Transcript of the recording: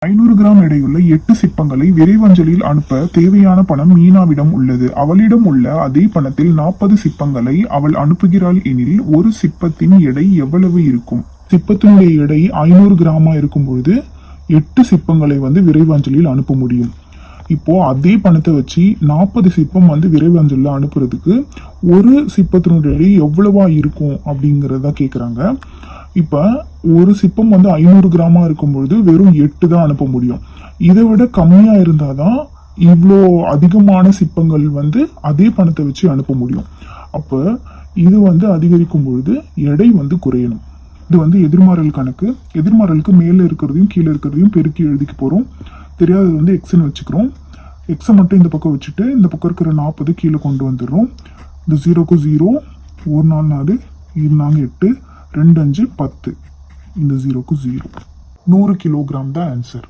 500 gram எடையுள்ள 8 சிப்பங்களை விரைவஞ்சலில் அனுப்ப தேவையான பணம் மீனாவிடம் உள்ளது. அவளிடம் உள்ள அதே பணத்தில் 40 சிப்பங்களை அவள் அனுப்புகிறாள் எனில் ஒரு சிப்பத்தின் எடை எவ்வளவு இருக்கும்? சிப்பத்தினுடைய எடை 500 கிராமா இருக்கும் பொழுது 8 சிப்பங்களை விரைவஞ்சலில் அனுப்ப முடியும். இப்போ அதே பணத்தை வச்சு 40 சிப்பம் விரைவஞ்சலில் அனுப்புறதுக்கு ஒரு சிப்பத்தினுடைய எடை எவ்வளவா இருக்கும் அப்படிங்கறத கேக்குறாங்க. இப்ப ஒரு சிப்பம் 500 கிராமா இருக்கும் பொழுது வெறும் 8 தான் அனுப்ப முடியும். இதை விட கம்மியா இருந்தாதான் இவ்வளோ அதிகமான சிப்பங்கள் அதே பணத்தை வச்சு அனுப்ப முடியும். அப்ப இது அதிகரிக்கும் பொழுது எடை குறையணும். இது எதிர்மாறல் கணக்கு. எதிர்மாறலுக்கு மேல இருக்கிறதையும் கீழே இருக்கிறதையும் பெருக்கி எழுதிக்க போறோம். தெரியாதது எக்ஸ்ன்னு வச்சுக்கிறோம். எக்ஸை மட்டும் இந்த பக்கம் வச்சுட்டு இந்த பக்கம் இருக்கிற 40 கீழே கொண்டு வந்துடுறோம். இந்த 0க்கு 0, 1 4 4, 2 4 8, 2 5 10. இந்த 0க்கு 0. 100 கிலோகிராம் தான் ஆன்சர்.